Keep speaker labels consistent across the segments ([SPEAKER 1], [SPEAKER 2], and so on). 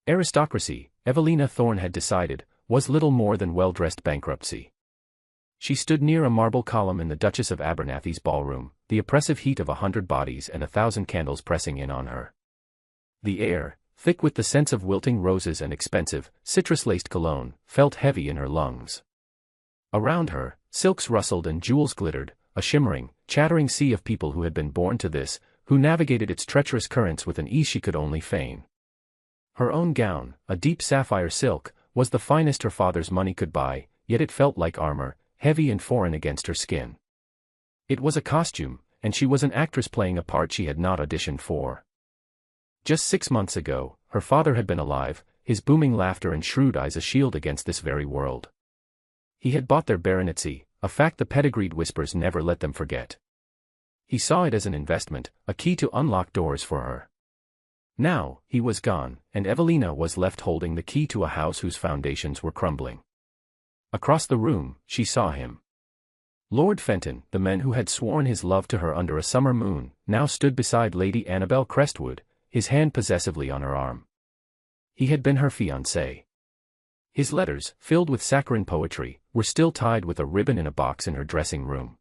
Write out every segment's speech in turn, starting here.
[SPEAKER 1] Aristocracy, Evelina Thorne had decided, was little more than well-dressed bankruptcy. She stood near a marble column in the Duchess of Abernathy's ballroom, the oppressive heat of 100 bodies and 1,000 candles pressing in on her. The air, thick with the scents of wilting roses and expensive, citrus-laced cologne, felt heavy in her lungs. Around her, silks rustled and jewels glittered, a shimmering, chattering sea of people who had been born to this, who navigated its treacherous currents with an ease she could only feign. Her own gown, a deep sapphire silk, was the finest her father's money could buy, yet it felt like armor, heavy and foreign against her skin. It was a costume, and she was an actress playing a part she had not auditioned for. Just 6 months ago, her father had been alive, his booming laughter and shrewd eyes a shield against this very world. He had bought their baronetcy, a fact the pedigreed whispers never let them forget. He saw it as an investment, a key to unlock doors for her. Now, he was gone, and Evelina was left holding the key to a house whose foundations were crumbling. Across the room, she saw him. Lord Fenton, the man who had sworn his love to her under a summer moon, now stood beside Lady Annabel Crestwood, his hand possessively on her arm. He had been her fiancé. His letters, filled with saccharine poetry, were still tied with a ribbon in a box in her dressing room.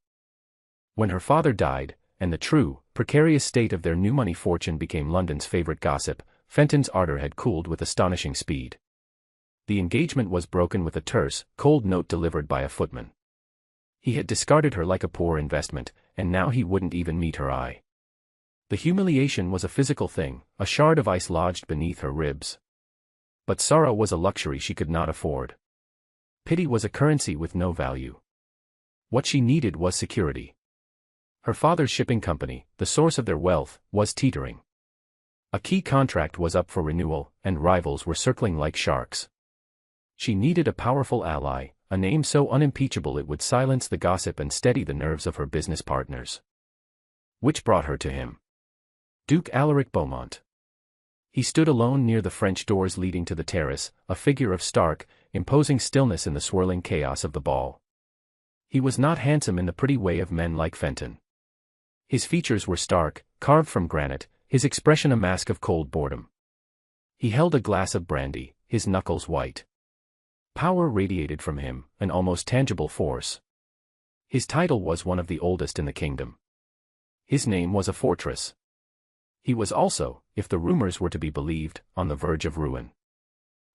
[SPEAKER 1] When her father died, and the true, precarious state of their new money fortune became London's favorite gossip, Fenton's ardor had cooled with astonishing speed. The engagement was broken with a terse, cold note delivered by a footman. He had discarded her like a poor investment, and now he wouldn't even meet her eye. The humiliation was a physical thing, a shard of ice lodged beneath her ribs. But sorrow was a luxury she could not afford. Pity was a currency with no value. What she needed was security. Her father's shipping company, the source of their wealth, was teetering. A key contract was up for renewal, and rivals were circling like sharks. She needed a powerful ally, a name so unimpeachable it would silence the gossip and steady the nerves of her business partners. Which brought her to him. Duke Alaric Beaumont. He stood alone near the French doors leading to the terrace, a figure of stark, imposing stillness in the swirling chaos of the ball. He was not handsome in the pretty way of men like Fenton. His features were stark, carved from granite, his expression a mask of cold boredom. He held a glass of brandy, his knuckles white. Power radiated from him, an almost tangible force. His title was one of the oldest in the kingdom. His name was a fortress. He was also, if the rumors were to be believed, on the verge of ruin.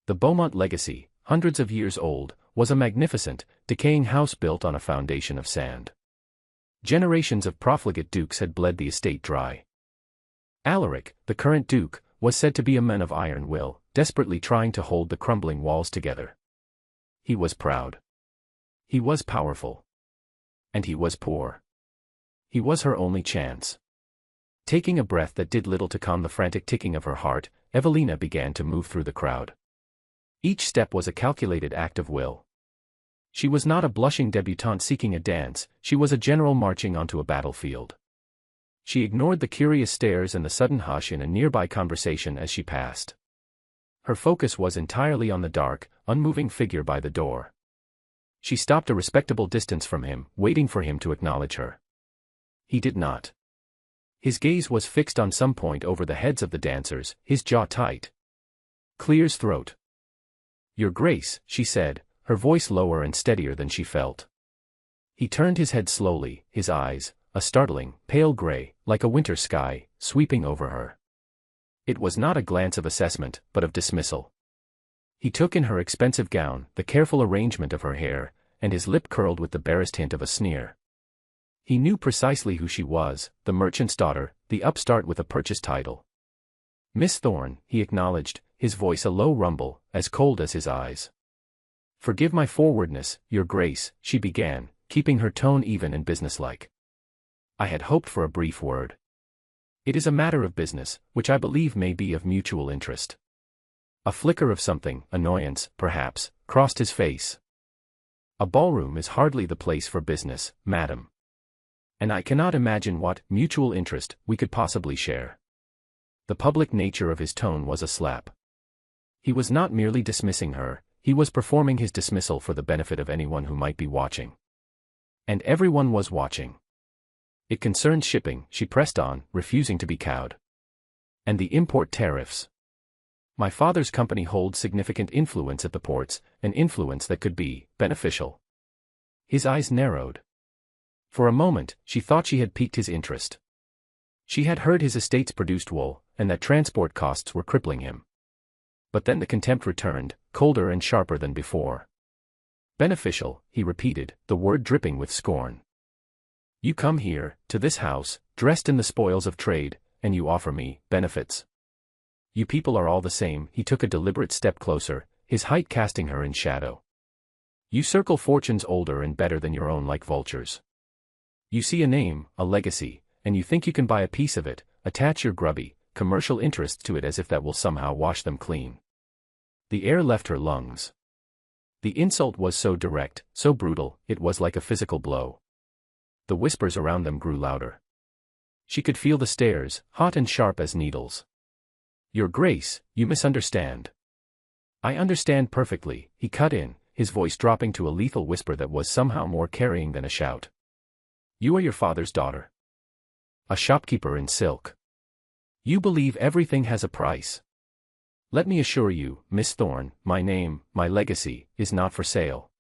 [SPEAKER 1] The Beaumont legacy, hundreds of years old, was a magnificent, decaying house built on a foundation of sand. Generations of profligate dukes had bled the estate dry. Alaric, the current duke, was said to be a man of iron will, desperately trying to hold the crumbling walls together. He was proud. He was powerful. And he was poor. He was her only chance. Taking a breath that did little to calm the frantic ticking of her heart, Evelina began to move through the crowd. Each step was a calculated act of will. She was not a blushing debutante seeking a dance, she was a general marching onto a battlefield. She ignored the curious stares and the sudden hush in a nearby conversation as she passed. Her focus was entirely on the dark, unmoving figure by the door. She stopped a respectable distance from him, waiting for him to acknowledge her. He did not. His gaze was fixed on some point over the heads of the dancers, his jaw tight. Clear's throat. "Your Grace," she said, her voice lower and steadier than she felt. He turned his head slowly, his eyes, a startling, pale gray, like a winter sky, sweeping over her. It was not a glance of assessment, but of dismissal. He took in her expensive gown, the careful arrangement of her hair, and his lip curled with the barest hint of a sneer. He knew precisely who she was, the merchant's daughter, the upstart with a purchased title. "Miss Thorne," he acknowledged, his voice a low rumble, as cold as his eyes. "Forgive my forwardness, Your Grace," she began, keeping her tone even and businesslike. "I had hoped for a brief word. It is a matter of business, which I believe may be of mutual interest." A flicker of something, annoyance, perhaps, crossed his face. "A ballroom is hardly the place for business, madam. And I cannot imagine what mutual interest we could possibly share." The public nature of his tone was a slap. He was not merely dismissing her, he was performing his dismissal for the benefit of anyone who might be watching. And everyone was watching. "It concerns shipping," she pressed on, refusing to be cowed. "And the import tariffs." My father's company holds significant influence at the ports, an influence that could be beneficial. His eyes narrowed. For a moment, she thought she had piqued his interest. She had heard his estates produced wool, and that transport costs were crippling him. But then the contempt returned, colder and sharper than before. Beneficial, he repeated, the word dripping with scorn. You come here, to this house, dressed in the spoils of trade, and you offer me benefits. You people are all the same. He took a deliberate step closer, his height casting her in shadow. You circle fortunes older and better than your own like vultures. You see a name, a legacy, and you think you can buy a piece of it, attach your grubby, commercial interests to it as if that will somehow wash them clean. The air left her lungs. The insult was so direct, so brutal, it was like a physical blow. The whispers around them grew louder. She could feel the stares, hot and sharp as needles. Your Grace, you misunderstand. I understand perfectly, he cut in, his voice dropping to a lethal whisper that was somehow more carrying than a shout. You are your father's daughter. A shopkeeper in silk. You believe everything has a price. Let me assure you, Miss Thorne, my name, my legacy, is not for sale.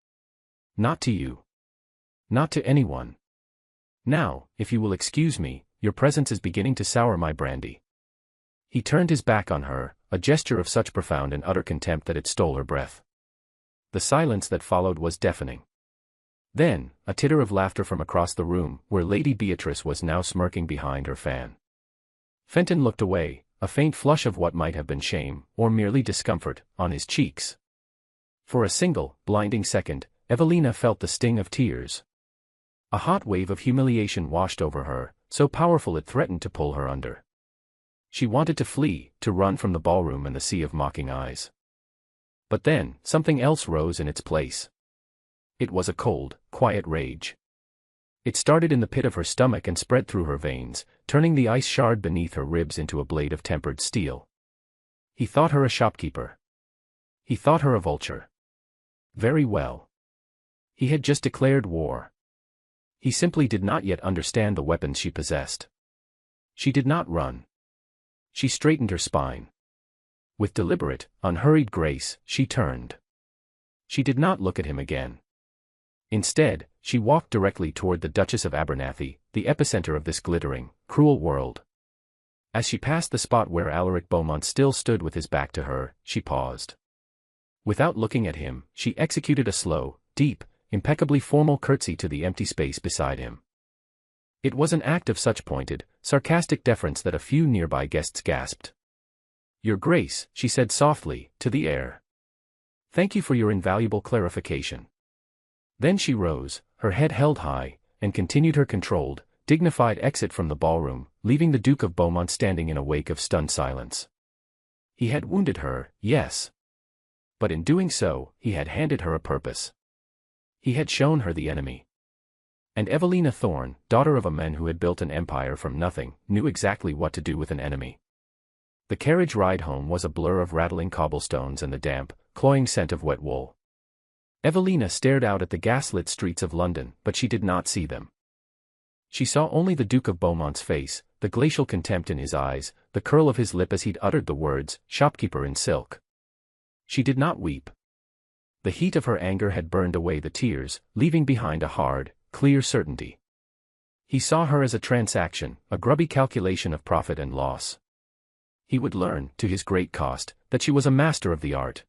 [SPEAKER 1] Not to you. Not to anyone. Now, if you will excuse me, your presence is beginning to sour my brandy. He turned his back on her, a gesture of such profound and utter contempt that it stole her breath. The silence that followed was deafening. Then, a titter of laughter from across the room, where Lady Beatrice was now smirking behind her fan. Fenton looked away, a faint flush of what might have been shame, or merely discomfort, on his cheeks. For a single, blinding second, Evelina felt the sting of tears. A hot wave of humiliation washed over her, so powerful it threatened to pull her under. She wanted to flee, to run from the ballroom and the sea of mocking eyes. But then, something else rose in its place. It was a cold, quiet rage. It started in the pit of her stomach and spread through her veins, turning the ice shard beneath her ribs into a blade of tempered steel. He thought her a shopkeeper. He thought her a vulture. Very well. He had just declared war. He simply did not yet understand the weapons she possessed. She did not run. She straightened her spine. With deliberate, unhurried grace, she turned. She did not look at him again. Instead, she walked directly toward the Duchess of Abernathy, the epicenter of this glittering, cruel world. As she passed the spot where Alaric Beaumont still stood with his back to her, she paused. Without looking at him, she executed a slow, deep, impeccably formal curtsy to the empty space beside him. It was an act of such pointed, sarcastic deference that a few nearby guests gasped. Your Grace, she said softly, to the air. Thank you for your invaluable clarification. Then she rose, her head held high, and continued her controlled, dignified exit from the ballroom, leaving the Duke of Beaumont standing in a wake of stunned silence. He had wounded her, yes. But in doing so, he had handed her a purpose. He had shown her the enemy. And Evelina Thorne, daughter of a man who had built an empire from nothing, knew exactly what to do with an enemy. The carriage ride home was a blur of rattling cobblestones and the damp, cloying scent of wet wool. Evelina stared out at the gaslit streets of London, but she did not see them. She saw only the Duke of Beaumont's face, the glacial contempt in his eyes, the curl of his lip as he'd uttered the words, shopkeeper in silk. She did not weep. The heat of her anger had burned away the tears, leaving behind a hard, clear certainty. He saw her as a transaction, a grubby calculation of profit and loss. He would learn, to his great cost, that she was a master of the art.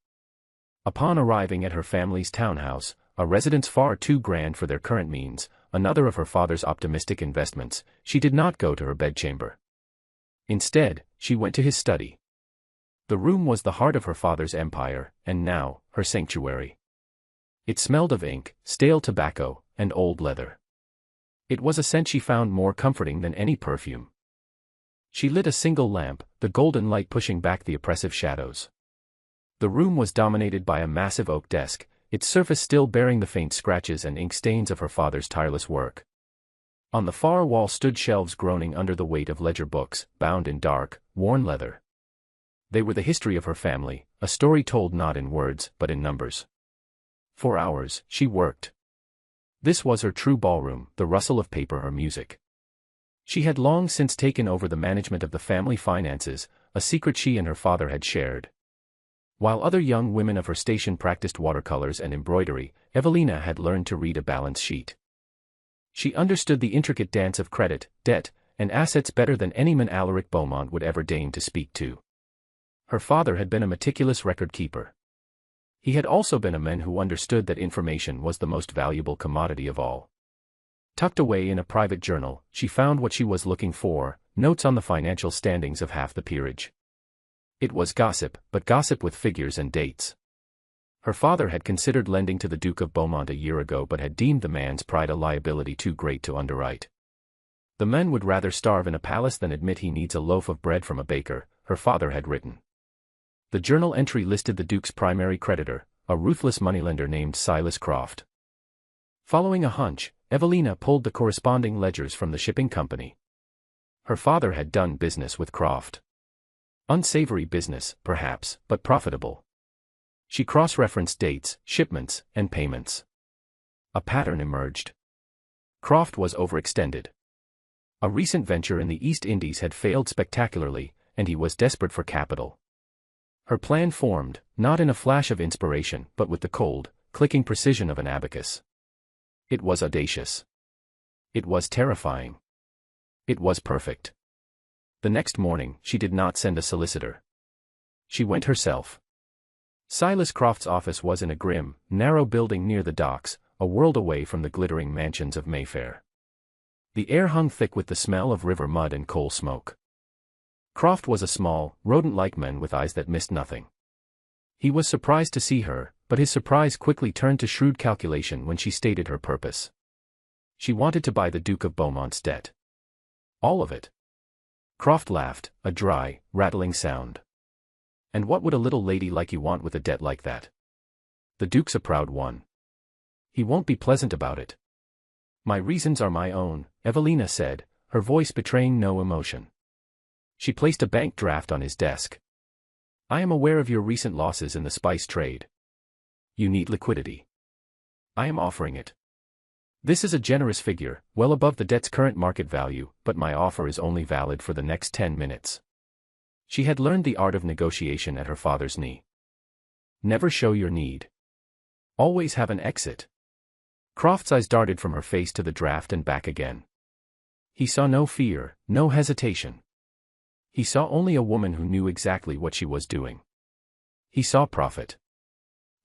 [SPEAKER 1] Upon arriving at her family's townhouse, a residence far too grand for their current means, another of her father's optimistic investments, she did not go to her bedchamber. Instead, she went to his study. The room was the heart of her father's empire, and now, her sanctuary. It smelled of ink, stale tobacco, and old leather. It was a scent she found more comforting than any perfume. She lit a single lamp, the golden light pushing back the oppressive shadows. The room was dominated by a massive oak desk, its surface still bearing the faint scratches and ink stains of her father's tireless work. On the far wall stood shelves groaning under the weight of ledger books, bound in dark, worn leather. They were the history of her family, a story told not in words, but in numbers. For hours, she worked. This was her true ballroom, the rustle of paper her music. She had long since taken over the management of the family finances, a secret she and her father had shared. While other young women of her station practiced watercolors and embroidery, Evelina had learned to read a balance sheet. She understood the intricate dance of credit, debt, and assets better than any man Alaric Beaumont would ever deign to speak to. Her father had been a meticulous record-keeper. He had also been a man who understood that information was the most valuable commodity of all. Tucked away in a private journal, she found what she was looking for: notes on the financial standings of half the peerage. It was gossip, but gossip with figures and dates. Her father had considered lending to the Duke of Beaumont a year ago but had deemed the man's pride a liability too great to underwrite. The man would rather starve in a palace than admit he needs a loaf of bread from a baker, her father had written. The journal entry listed the Duke's primary creditor, a ruthless moneylender named Silas Croft. Following a hunch, Evelina pulled the corresponding ledgers from the shipping company. Her father had done business with Croft. Unsavory business, perhaps, but profitable. She cross-referenced dates, shipments, and payments. A pattern emerged. Croft was overextended. A recent venture in the East Indies had failed spectacularly, and he was desperate for capital. Her plan formed, not in a flash of inspiration but with the cold, clicking precision of an abacus. It was audacious. It was terrifying. It was perfect. The next morning, she did not send a solicitor. She went herself. Silas Croft's office was in a grim, narrow building near the docks, a world away from the glittering mansions of Mayfair. The air hung thick with the smell of river mud and coal smoke. Croft was a small, rodent-like man with eyes that missed nothing. He was surprised to see her, but his surprise quickly turned to shrewd calculation when she stated her purpose. She wanted to buy the Duke of Beaumont's debt. All of it. Croft laughed, a dry, rattling sound. And what would a little lady like you want with a debt like that? The Duke's a proud one. He won't be pleasant about it. My reasons are my own, Evelina said, her voice betraying no emotion. She placed a bank draft on his desk. I am aware of your recent losses in the spice trade. You need liquidity. I am offering it. This is a generous figure, well above the debt's current market value, but my offer is only valid for the next 10 minutes. She had learned the art of negotiation at her father's knee. Never show your need. Always have an exit. Croft's eyes darted from her face to the draft and back again. He saw no fear, no hesitation. He saw only a woman who knew exactly what she was doing. He saw profit.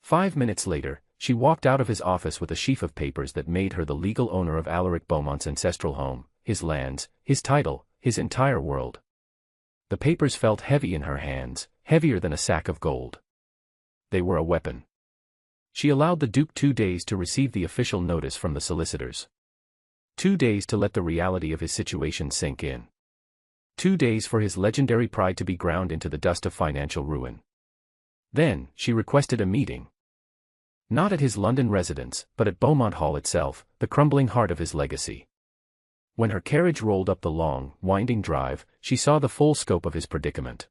[SPEAKER 1] 5 minutes later, she walked out of his office with a sheaf of papers that made her the legal owner of Alaric Beaumont's ancestral home, his lands, his title, his entire world. The papers felt heavy in her hands, heavier than a sack of gold. They were a weapon. She allowed the Duke 2 days to receive the official notice from the solicitors. 2 days to let the reality of his situation sink in. 2 days for his legendary pride to be ground into the dust of financial ruin. Then, she requested a meeting. Not at his London residence, but at Beaumont Hall itself, the crumbling heart of his legacy. When her carriage rolled up the long, winding drive, she saw the full scope of his predicament.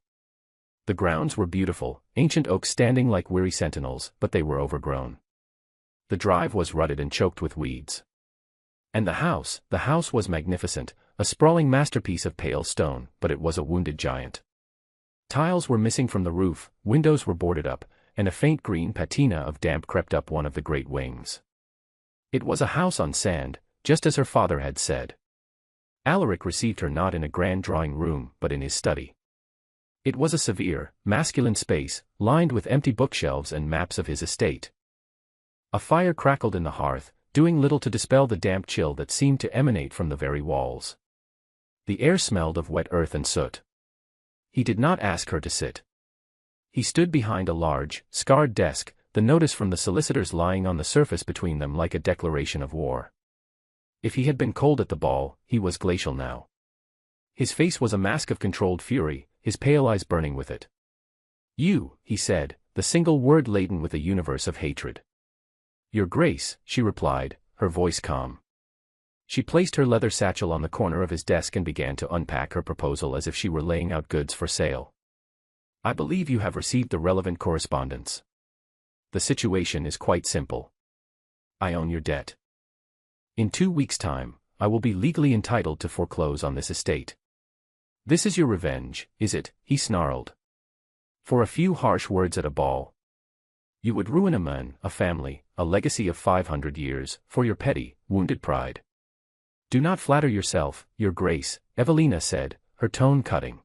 [SPEAKER 1] The grounds were beautiful, ancient oaks standing like weary sentinels, but they were overgrown. The drive was rutted and choked with weeds. And the house was magnificent, a sprawling masterpiece of pale stone, but it was a wounded giant. Tiles were missing from the roof, windows were boarded up, and a faint green patina of damp crept up one of the great wings. It was a house on sand, just as her father had said. Alaric received her not in a grand drawing room, but in his study. It was a severe, masculine space, lined with empty bookshelves and maps of his estate. A fire crackled in the hearth, doing little to dispel the damp chill that seemed to emanate from the very walls. The air smelled of wet earth and soot. He did not ask her to sit. He stood behind a large, scarred desk, the notice from the solicitors lying on the surface between them like a declaration of war. If he had been cold at the ball, he was glacial now. His face was a mask of controlled fury, his pale eyes burning with it. You, he said, the single word laden with a universe of hatred. Your Grace, she replied, her voice calm. She placed her leather satchel on the corner of his desk and began to unpack her proposal as if she were laying out goods for sale. I believe you have received the relevant correspondence. The situation is quite simple. I own your debt. In 2 weeks' time, I will be legally entitled to foreclose on this estate. This is your revenge, is it? He snarled. For a few harsh words at a ball. You would ruin a man, a family, a legacy of 500 years, for your petty, wounded pride. Do not flatter yourself, Your Grace, Evelina said, her tone cutting.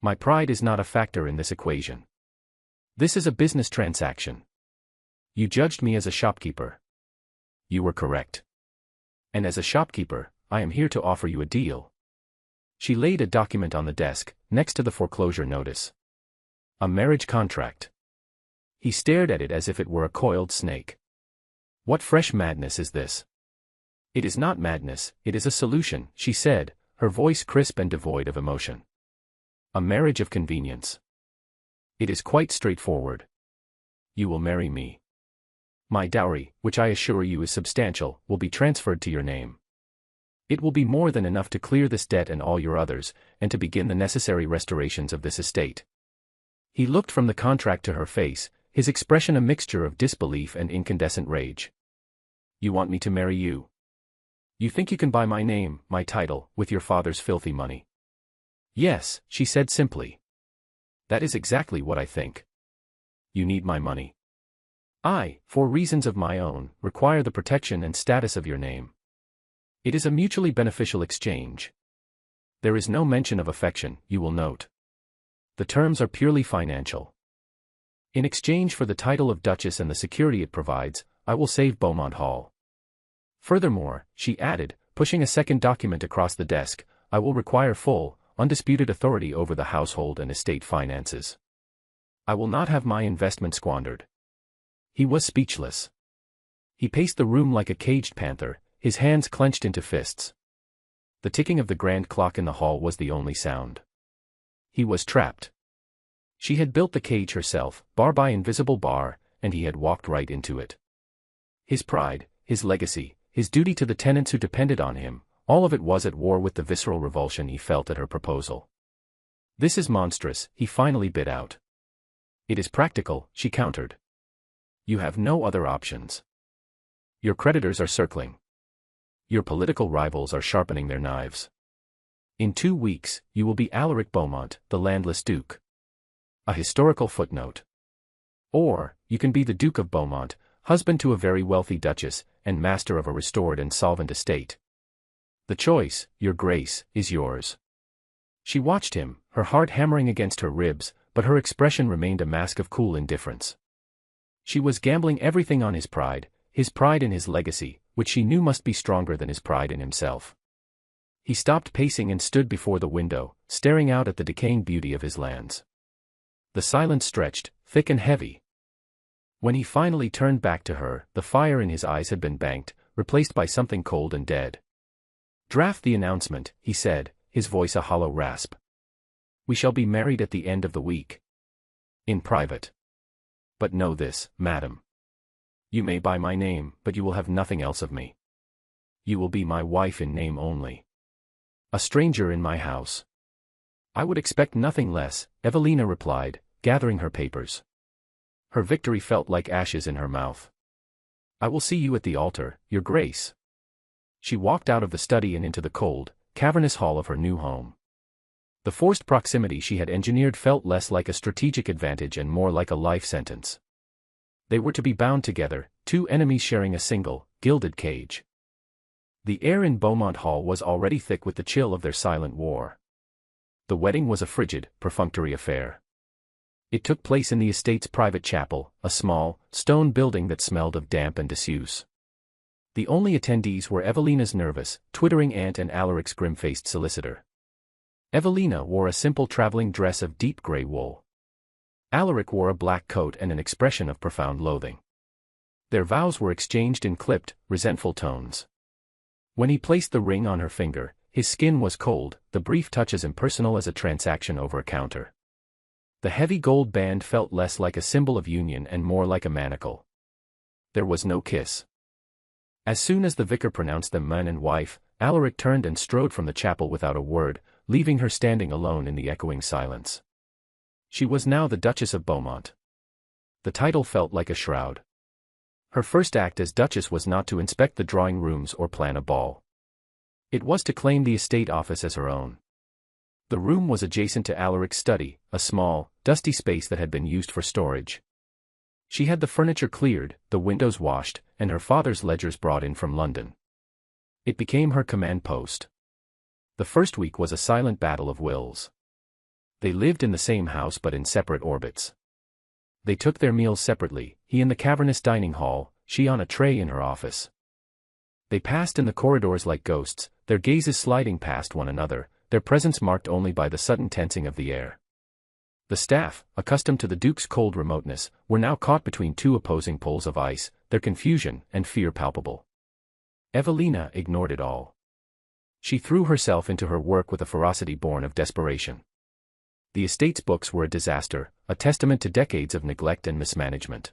[SPEAKER 1] My pride is not a factor in this equation. This is a business transaction. You judged me as a shopkeeper. You were correct. And as a shopkeeper, I am here to offer you a deal. She laid a document on the desk, next to the foreclosure notice. A marriage contract. He stared at it as if it were a coiled snake. What fresh madness is this? It is not madness, it is a solution, she said, her voice crisp and devoid of emotion. A marriage of convenience. It is quite straightforward. You will marry me. My dowry, which I assure you is substantial, will be transferred to your name. It will be more than enough to clear this debt and all your others, and to begin the necessary restorations of this estate. He looked from the contract to her face, his expression a mixture of disbelief and incandescent rage. You want me to marry you? You think you can buy my name, my title, with your father's filthy money? Yes, she said simply. That is exactly what I think. You need my money. I, for reasons of my own, require the protection and status of your name. It is a mutually beneficial exchange. There is no mention of affection, you will note. The terms are purely financial. In exchange for the title of Duchess and the security it provides, I will save Beaumont Hall. Furthermore, she added, pushing a second document across the desk, I will require full, undisputed authority over the household and estate finances. I will not have my investment squandered. He was speechless. He paced the room like a caged panther, his hands clenched into fists. The ticking of the grand clock in the hall was the only sound. He was trapped. She had built the cage herself, bar by invisible bar, and he had walked right into it. His pride, his legacy, his duty to the tenants who depended on him, all of it was at war with the visceral revulsion he felt at her proposal. This is monstrous, he finally bit out. It is practical, she countered. You have no other options. Your creditors are circling. Your political rivals are sharpening their knives. In 2 weeks, you will be Alaric Beaumont, the landless duke. A historical footnote. Or, you can be the Duke of Beaumont, husband to a very wealthy duchess, and master of a restored and solvent estate. The choice, Your Grace, is yours. She watched him, her heart hammering against her ribs, but her expression remained a mask of cool indifference. She was gambling everything on his pride in his legacy, which she knew must be stronger than his pride in himself. He stopped pacing and stood before the window, staring out at the decaying beauty of his lands. The silence stretched, thick and heavy. When he finally turned back to her, the fire in his eyes had been banked, replaced by something cold and dead. Draft the announcement, he said, his voice a hollow rasp. We shall be married at the end of the week. In private. But know this, madam. You may buy my name, but you will have nothing else of me. You will be my wife in name only. A stranger in my house. I would expect nothing less, Evelina replied, gathering her papers. Her victory felt like ashes in her mouth. I will see you at the altar, Your Grace. She walked out of the study and into the cold, cavernous hall of her new home. The forced proximity she had engineered felt less like a strategic advantage and more like a life sentence. They were to be bound together, two enemies sharing a single, gilded cage. The air in Beaumont Hall was already thick with the chill of their silent war. The wedding was a frigid, perfunctory affair. It took place in the estate's private chapel, a small, stone building that smelled of damp and disuse. The only attendees were Evelina's nervous, twittering aunt and Alaric's grim-faced solicitor. Evelina wore a simple traveling dress of deep gray wool. Alaric wore a black coat and an expression of profound loathing. Their vows were exchanged in clipped, resentful tones. When he placed the ring on her finger, his skin was cold, the brief touch as impersonal as a transaction over a counter. The heavy gold band felt less like a symbol of union and more like a manacle. There was no kiss. As soon as the vicar pronounced them man and wife, Alaric turned and strode from the chapel without a word, leaving her standing alone in the echoing silence. She was now the Duchess of Beaumont. The title felt like a shroud. Her first act as Duchess was not to inspect the drawing rooms or plan a ball. It was to claim the estate office as her own. The room was adjacent to Alaric's study, a small, dusty space that had been used for storage. She had the furniture cleared, the windows washed, and her father's ledgers brought in from London. It became her command post. The first week was a silent battle of wills. They lived in the same house but in separate orbits. They took their meals separately, he in the cavernous dining hall, she on a tray in her office. They passed in the corridors like ghosts, their gazes sliding past one another, their presence marked only by the sudden tensing of the air. The staff, accustomed to the Duke's cold remoteness, were now caught between two opposing poles of ice, their confusion and fear palpable. Evelina ignored it all. She threw herself into her work with a ferocity born of desperation. The estate's books were a disaster, a testament to decades of neglect and mismanagement.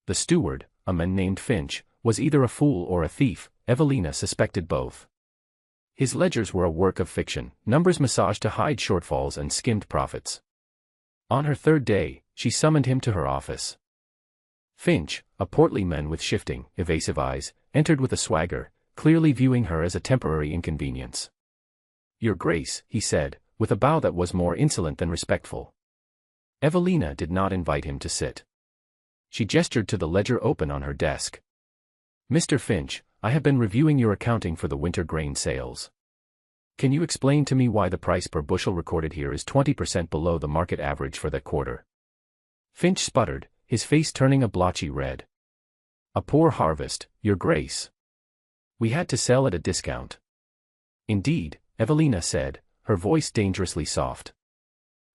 [SPEAKER 1] The steward, a man named Finch, was either a fool or a thief. Evelina suspected both. His ledgers were a work of fiction, numbers massaged to hide shortfalls and skimmed profits. On her third day, she summoned him to her office. Finch, a portly man with shifting, evasive eyes, entered with a swagger, clearly viewing her as a temporary inconvenience. "Your Grace," he said, with a bow that was more insolent than respectful. Evelina did not invite him to sit. She gestured to the ledger open on her desk. "Mr. Finch, I have been reviewing your accounting for the winter grain sales. Can you explain to me why the price per bushel recorded here is 20% below the market average for that quarter?" Finch sputtered, his face turning a blotchy red. "A poor harvest, Your Grace. We had to sell at a discount." "Indeed," Evelina said, her voice dangerously soft.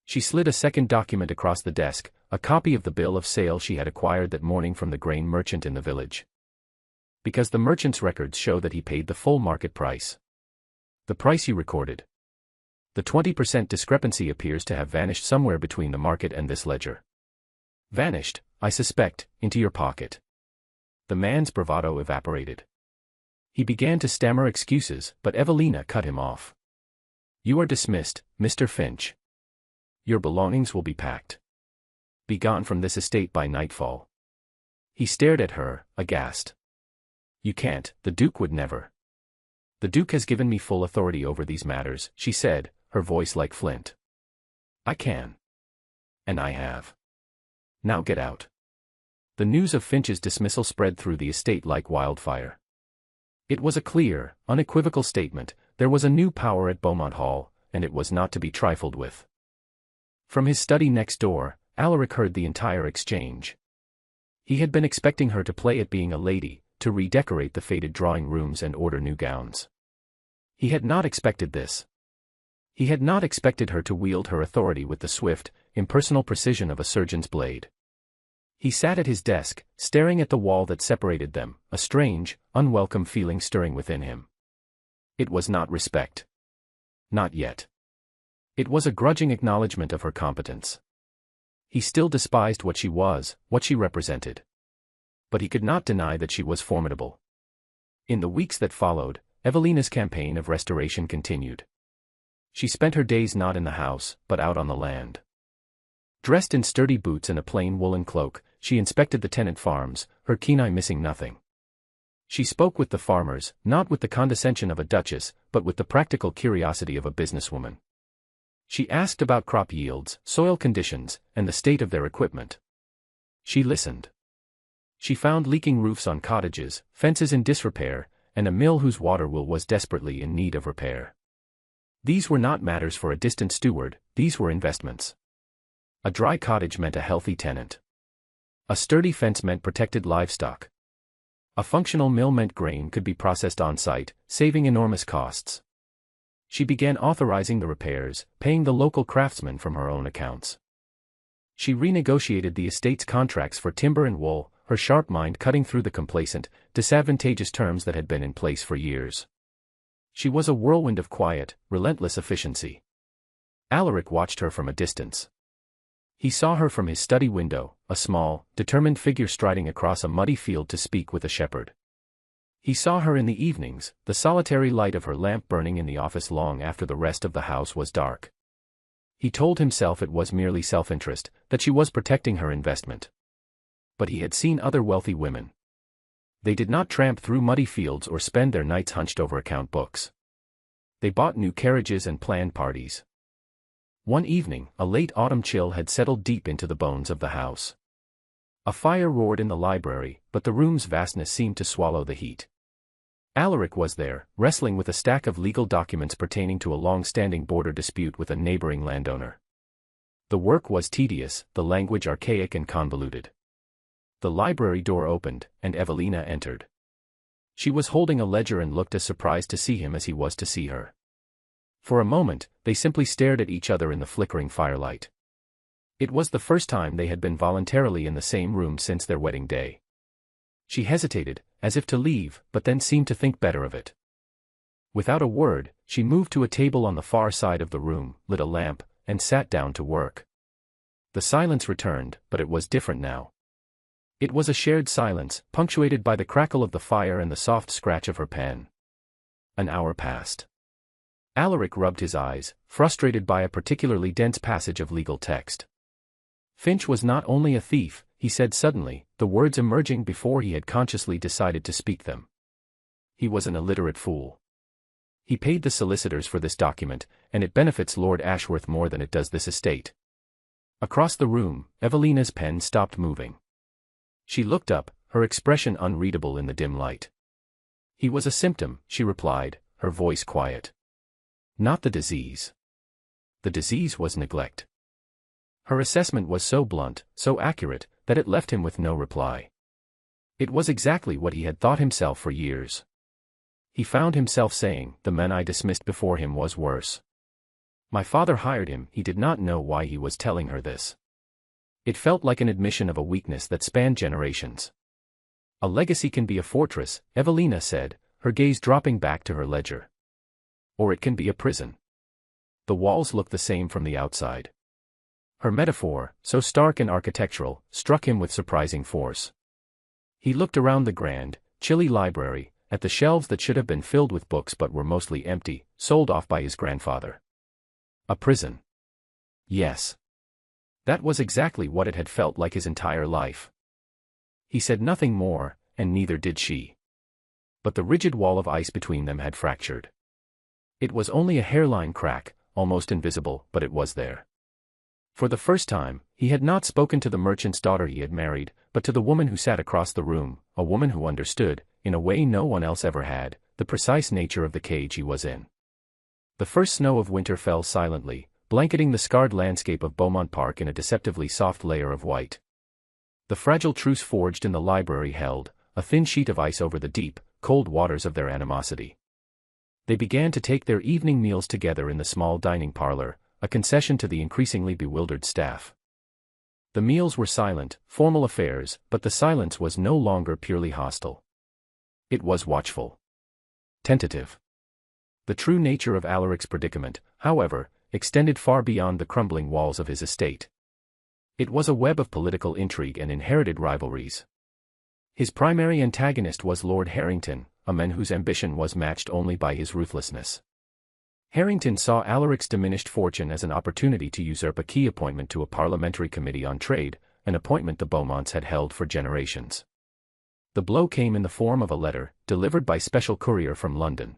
[SPEAKER 1] She slid a second document across the desk, a copy of the bill of sale she had acquired that morning from the grain merchant in the village. "Because the merchant's records show that he paid the full market price. The price you recorded. The 20% discrepancy appears to have vanished somewhere between the market and this ledger." "Vanished, I suspect, into your pocket." The man's bravado evaporated. He began to stammer excuses, but Evelina cut him off. "You are dismissed, Mr. Finch. Your belongings will be packed. Be gone from this estate by nightfall." He stared at her, aghast. "You can't, the Duke would never." "The Duke has given me full authority over these matters," she said, her voice like flint. "I can. And I have. Now get out." The news of Finch's dismissal spread through the estate like wildfire. It was a clear, unequivocal statement: there was a new power at Beaumont Hall, and it was not to be trifled with. From his study next door, Alaric heard the entire exchange. He had been expecting her to play at being a lady, to redecorate the faded drawing rooms and order new gowns. He had not expected this. He had not expected her to wield her authority with the swift, impersonal precision of a surgeon's blade. He sat at his desk, staring at the wall that separated them, a strange, unwelcome feeling stirring within him. It was not respect. Not yet. It was a grudging acknowledgement of her competence. He still despised what she was, what she represented. But he could not deny that she was formidable. In the weeks that followed, Evelina's campaign of restoration continued. She spent her days not in the house, but out on the land. Dressed in sturdy boots and a plain woolen cloak, she inspected the tenant farms, her keen eye missing nothing. She spoke with the farmers, not with the condescension of a duchess, but with the practical curiosity of a businesswoman. She asked about crop yields, soil conditions, and the state of their equipment. She listened. She found leaking roofs on cottages, fences in disrepair, and a mill whose water wheel was desperately in need of repair. These were not matters for a distant steward, these were investments. A dry cottage meant a healthy tenant. A sturdy fence meant protected livestock. A functional mill meant grain could be processed on site, saving enormous costs. She began authorizing the repairs, paying the local craftsmen from her own accounts. She renegotiated the estate's contracts for timber and wool, her sharp mind cutting through the complacent, disadvantageous terms that had been in place for years. She was a whirlwind of quiet, relentless efficiency. Alaric watched her from a distance. He saw her from his study window, a small, determined figure striding across a muddy field to speak with a shepherd. He saw her in the evenings, the solitary light of her lamp burning in the office long after the rest of the house was dark. He told himself it was merely self-interest, that she was protecting her investment. But he had seen other wealthy women. They did not tramp through muddy fields or spend their nights hunched over account books. They bought new carriages and planned parties. One evening, a late autumn chill had settled deep into the bones of the house. A fire roared in the library, but the room's vastness seemed to swallow the heat. Alaric was there, wrestling with a stack of legal documents pertaining to a long-standing border dispute with a neighboring landowner. The work was tedious, the language archaic and convoluted. The library door opened, and Evelina entered. She was holding a ledger and looked as surprised to see him as he was to see her. For a moment, they simply stared at each other in the flickering firelight. It was the first time they had been voluntarily in the same room since their wedding day. She hesitated, as if to leave, but then seemed to think better of it. Without a word, she moved to a table on the far side of the room, lit a lamp, and sat down to work. The silence returned, but it was different now. It was a shared silence, punctuated by the crackle of the fire and the soft scratch of her pen. An hour passed. Alaric rubbed his eyes, frustrated by a particularly dense passage of legal text. Finch was not only a thief, he said suddenly, the words emerging before he had consciously decided to speak them. He was an illiterate fool. He paid the solicitors for this document, and it benefits Lord Ashworth more than it does this estate. Across the room, Evelina's pen stopped moving. She looked up, her expression unreadable in the dim light. He was a symptom, she replied, her voice quiet. Not the disease. The disease was neglect. Her assessment was so blunt, so accurate, that it left him with no reply. It was exactly what he had thought himself for years. He found himself saying, the man I dismissed before him was worse. My father hired him, he did not know why he was telling her this. It felt like an admission of a weakness that spanned generations. A legacy can be a fortress, Evelina said, her gaze dropping back to her ledger. Or it can be a prison. The walls look the same from the outside. Her metaphor, so stark and architectural, struck him with surprising force. He looked around the grand, chilly library, at the shelves that should have been filled with books but were mostly empty, sold off by his grandfather. A prison. Yes. That was exactly what it had felt like his entire life. He said nothing more, and neither did she. But the rigid wall of ice between them had fractured. It was only a hairline crack, almost invisible, but it was there. For the first time, he had not spoken to the merchant's daughter he had married, but to the woman who sat across the room, a woman who understood, in a way no one else ever had, the precise nature of the cage he was in. The first snow of winter fell silently, blanketing the scarred landscape of Beaumont Park in a deceptively soft layer of white. The fragile truce forged in the library held, a thin sheet of ice over the deep, cold waters of their animosity. They began to take their evening meals together in the small dining parlor, a concession to the increasingly bewildered staff. The meals were silent, formal affairs, but the silence was no longer purely hostile. It was watchful. Tentative. The true nature of Alaric's predicament, however, extended far beyond the crumbling walls of his estate. It was a web of political intrigue and inherited rivalries. His primary antagonist was Lord Harrington, a man whose ambition was matched only by his ruthlessness. Harrington saw Alaric's diminished fortune as an opportunity to usurp a key appointment to a parliamentary committee on trade, an appointment the Beaumonts had held for generations. The blow came in the form of a letter, delivered by special courier from London.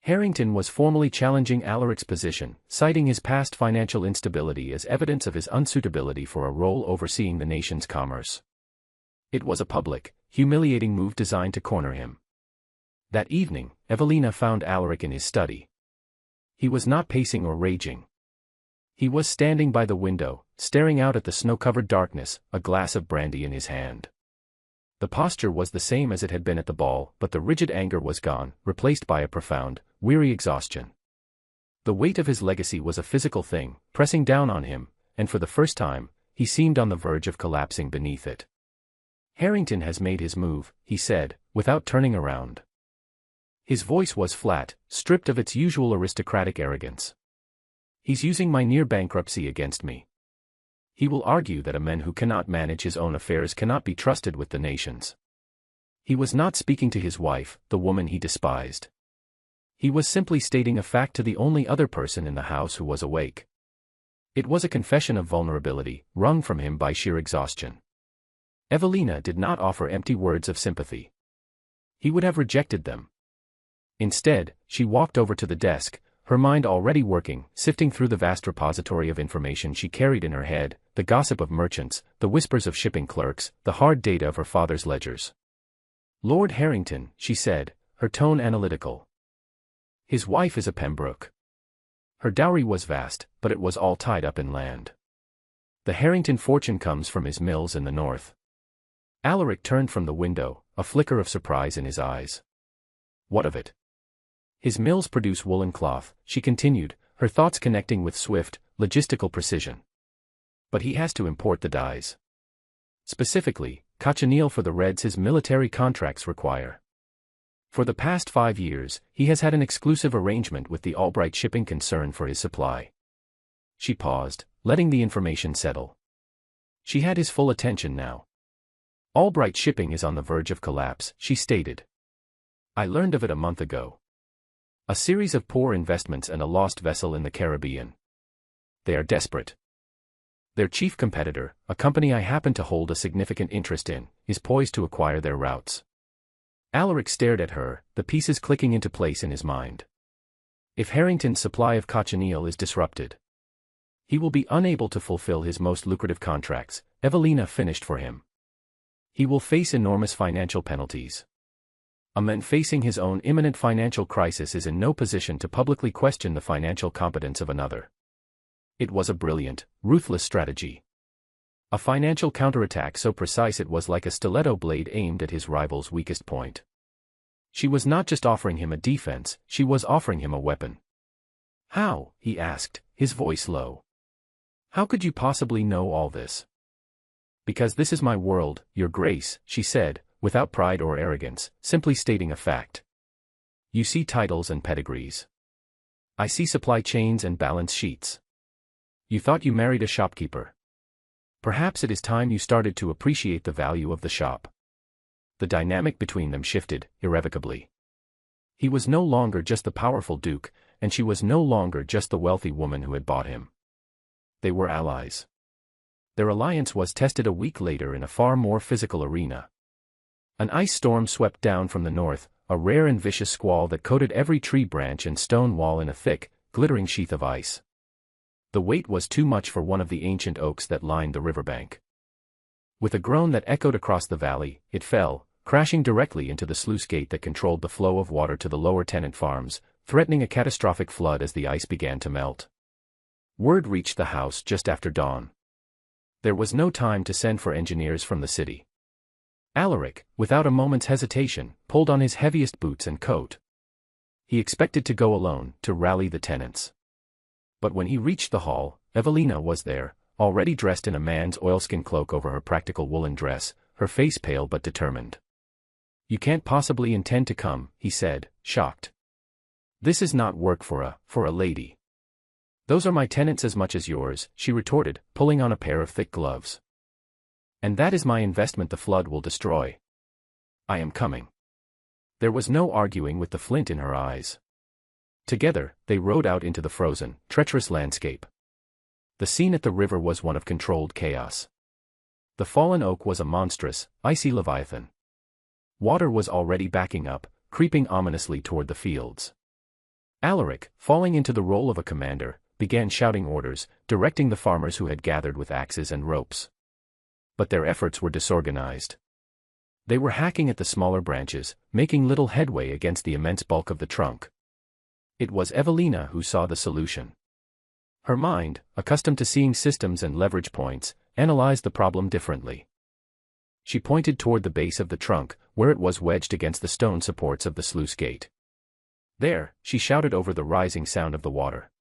[SPEAKER 1] Harrington was formally challenging Alaric's position, citing his past financial instability as evidence of his unsuitability for a role overseeing the nation's commerce. It was a public, humiliating move designed to corner him. That evening, Evelina found Alaric in his study. He was not pacing or raging. He was standing by the window, staring out at the snow-covered darkness, a glass of brandy in his hand. The posture was the same as it had been at the ball, but the rigid anger was gone, replaced by a profound, weary exhaustion. The weight of his legacy was a physical thing, pressing down on him, and for the first time, he seemed on the verge of collapsing beneath it. Harrington has made his move, he said, without turning around. His voice was flat, stripped of its usual aristocratic arrogance. He's using my near bankruptcy against me. He will argue that a man who cannot manage his own affairs cannot be trusted with the nation's. He was not speaking to his wife, the woman he despised. He was simply stating a fact to the only other person in the house who was awake. It was a confession of vulnerability, wrung from him by sheer exhaustion. Evelina did not offer empty words of sympathy. He would have rejected them. Instead, she walked over to the desk, Her mind already working, sifting through the vast repository of information she carried in her head, the gossip of merchants, the whispers of shipping clerks, the hard data of her father's ledgers. Lord Harrington, she said, her tone analytical. His wife is a Pembroke. Her dowry was vast, but it was all tied up in land. The Harrington fortune comes from his mills in the north. Alaric turned from the window, a flicker of surprise in his eyes. What of it? His mills produce woolen cloth, she continued, her thoughts connecting with swift, logistical precision. But he has to import the dyes. Specifically, cochineal for the reds his military contracts require. For the past 5 years, he has had an exclusive arrangement with the Albright shipping concern for his supply. She paused, letting the information settle. She had his full attention now. Albright shipping is on the verge of collapse, she stated. I learned of it a month ago. A series of poor investments and a lost vessel in the Caribbean. They are desperate. Their chief competitor, a company I happen to hold a significant interest in, is poised to acquire their routes. Alaric stared at her, the pieces clicking into place in his mind. If Harrington's supply of cochineal is disrupted, he will be unable to fulfill his most lucrative contracts, Evelina finished for him. He will face enormous financial penalties. A man facing his own imminent financial crisis is in no position to publicly question the financial competence of another. It was a brilliant, ruthless strategy. A financial counterattack so precise it was like a stiletto blade aimed at his rival's weakest point. She was not just offering him a defense, she was offering him a weapon. How? He asked, his voice low. How could you possibly know all this? Because this is my world, Your Grace, she said, without pride or arrogance, simply stating a fact. You see titles and pedigrees. I see supply chains and balance sheets. You thought you married a shopkeeper. Perhaps it is time you started to appreciate the value of the shop. The dynamic between them shifted, irrevocably. He was no longer just the powerful duke, and she was no longer just the wealthy woman who had bought him. They were allies. Their alliance was tested a week later in a far more physical arena. An ice storm swept down from the north, a rare and vicious squall that coated every tree branch and stone wall in a thick, glittering sheath of ice. The weight was too much for one of the ancient oaks that lined the riverbank. With a groan that echoed across the valley, it fell, crashing directly into the sluice gate that controlled the flow of water to the lower tenant farms, threatening a catastrophic flood as the ice began to melt. Word reached the house just after dawn. There was no time to send for engineers from the city. Alaric, without a moment's hesitation, pulled on his heaviest boots and coat. He expected to go alone, to rally the tenants. But when he reached the hall, Evelina was there, already dressed in a man's oilskin cloak over her practical woolen dress, her face pale but determined. You can't possibly intend to come, he said, shocked. This is not work for a lady. Those are my tenants as much as yours, she retorted, pulling on a pair of thick gloves. And that is my investment the flood will destroy. I am coming. There was no arguing with the flint in her eyes. Together, they rode out into the frozen, treacherous landscape. The scene at the river was one of controlled chaos. The fallen oak was a monstrous, icy leviathan. Water was already backing up, creeping ominously toward the fields. Alaric, falling into the role of a commander, began shouting orders, directing the farmers who had gathered with axes and ropes. But their efforts were disorganized. They were hacking at the smaller branches, making little headway against the immense bulk of the trunk. It was Evelina who saw the solution. Her mind, accustomed to seeing systems and leverage points, analyzed the problem differently. She pointed toward the base of the trunk, where it was wedged against the stone supports of the sluice gate. There, she shouted over the rising sound of the water.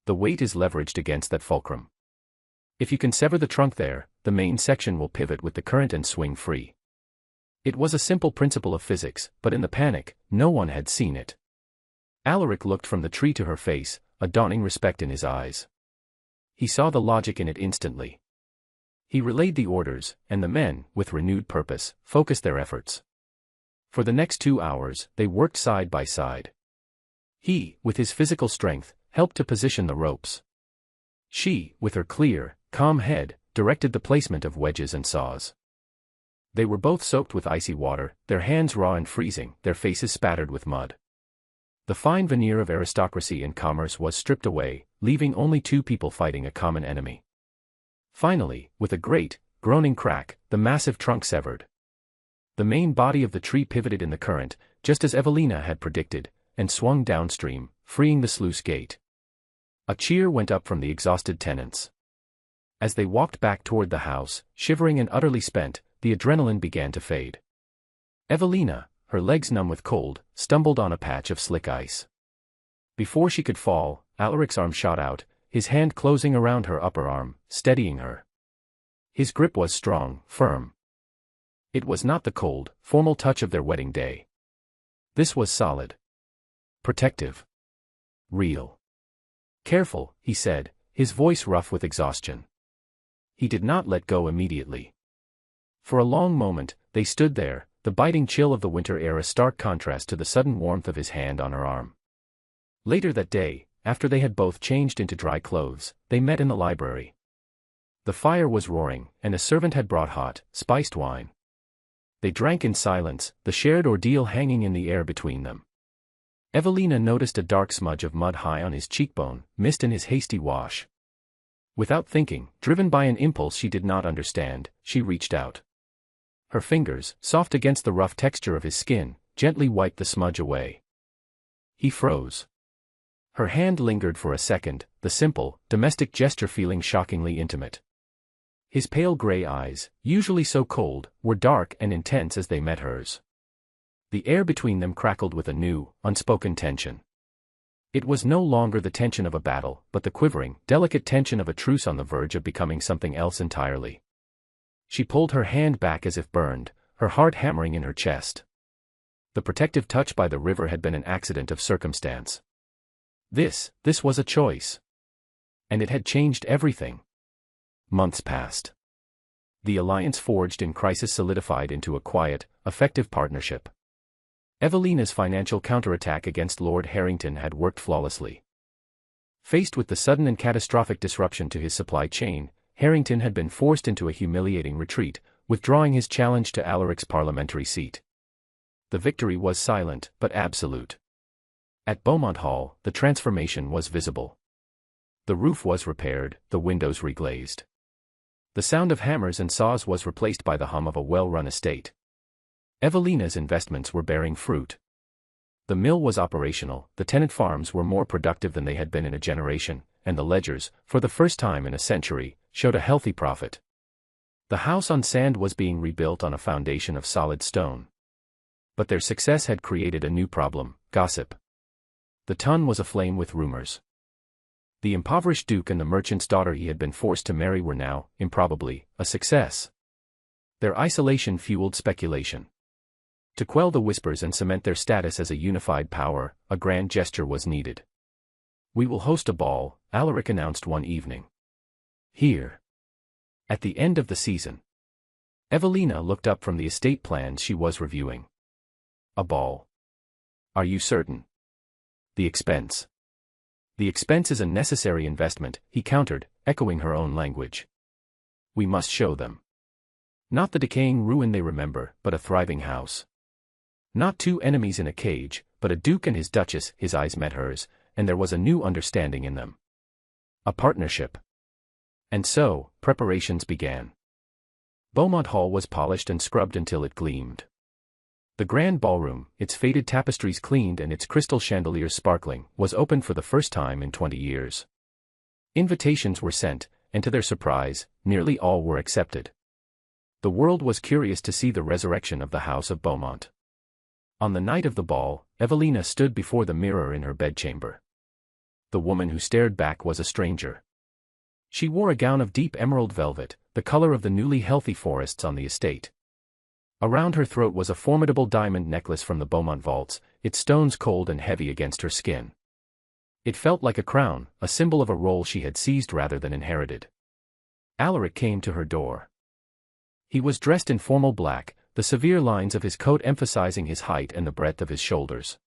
[SPEAKER 1] The weight is leveraged against that fulcrum. If you can sever the trunk there, the main section will pivot with the current and swing free. It was a simple principle of physics, but in the panic, no one had seen it. Alaric looked from the tree to her face, a dawning respect in his eyes. He saw the logic in it instantly. He relayed the orders, and the men, with renewed purpose, focused their efforts. For the next 2 hours, they worked side by side. He, with his physical strength, helped to position the ropes. She, with her clear, calm head, directed the placement of wedges and saws. They were both soaked with icy water, their hands raw and freezing, their faces spattered with mud. The fine veneer of aristocracy and commerce was stripped away, leaving only two people fighting a common enemy. Finally, with a great, groaning crack, the massive trunk severed. The main body of the tree pivoted in the current, just as Evelina had predicted, and swung downstream, freeing the sluice gate. A cheer went up from the exhausted tenants. As they walked back toward the house, shivering and utterly spent, the adrenaline began to fade. Evelina, her legs numb with cold, stumbled on a patch of slick ice. Before she could fall, Alaric's arm shot out, his hand closing around her upper arm, steadying her. His grip was strong, firm. It was not the cold, formal touch of their wedding day. This was solid. Protective. Real. "Careful," he said, his voice rough with exhaustion. He did not let go immediately. For a long moment, they stood there, the biting chill of the winter air a stark contrast to the sudden warmth of his hand on her arm. Later that day, after they had both changed into dry clothes, they met in the library. The fire was roaring, and a servant had brought hot, spiced wine. They drank in silence, the shared ordeal hanging in the air between them. Evelina noticed a dark smudge of mud high on his cheekbone, missed in his hasty wash. Without thinking, driven by an impulse she did not understand, she reached out. Her fingers, soft against the rough texture of his skin, gently wiped the smudge away. He froze. Her hand lingered for a second, the simple, domestic gesture feeling shockingly intimate. His pale gray eyes, usually so cold, were dark and intense as they met hers. The air between them crackled with a new, unspoken tension. It was no longer the tension of a battle, but the quivering, delicate tension of a truce on the verge of becoming something else entirely. She pulled her hand back as if burned, her heart hammering in her chest. The protective touch by the river had been an accident of circumstance. This was a choice. And it had changed everything. Months passed. The alliance forged in crisis solidified into a quiet, effective partnership. Evelina's financial counterattack against Lord Harrington had worked flawlessly. Faced with the sudden and catastrophic disruption to his supply chain, Harrington had been forced into a humiliating retreat, withdrawing his challenge to Alaric's parliamentary seat. The victory was silent, but absolute. At Beaumont Hall, the transformation was visible. The roof was repaired, the windows reglazed. The sound of hammers and saws was replaced by the hum of a well-run estate. Evelina's investments were bearing fruit. The mill was operational, the tenant farms were more productive than they had been in a generation, and the ledgers, for the first time in a century, showed a healthy profit. The house on sand was being rebuilt on a foundation of solid stone. But their success had created a new problem: gossip. The Tun was aflame with rumors. The impoverished duke and the merchant's daughter he had been forced to marry were now, improbably, a success. Their isolation fueled speculation. To quell the whispers and cement their status as a unified power, a grand gesture was needed. "We will host a ball," Alaric announced one evening. "Here." At the end of the season. Evelina looked up from the estate plans she was reviewing. "A ball? Are you certain?" "The expense." "The expense is a necessary investment," he countered, echoing her own language. "We must show them. Not the decaying ruin they remember, but a thriving house. Not two enemies in a cage, but a duke and his duchess." His eyes met hers, and there was a new understanding in them. A partnership. And so, preparations began. Beaumont Hall was polished and scrubbed until it gleamed. The grand ballroom, its faded tapestries cleaned and its crystal chandeliers sparkling, was opened for the first time in 20 years. Invitations were sent, and to their surprise, nearly all were accepted. The world was curious to see the resurrection of the House of Beaumont. On the night of the ball, Evelina stood before the mirror in her bedchamber. The woman who stared back was a stranger. She wore a gown of deep emerald velvet, the color of the newly healthy forests on the estate. Around her throat was a formidable diamond necklace from the Beaumont vaults, its stones cold and heavy against her skin. It felt like a crown, a symbol of a role she had seized rather than inherited. Alaric came to her door. He was dressed in formal black, the severe lines of his coat emphasizing his height and the breadth of his shoulders.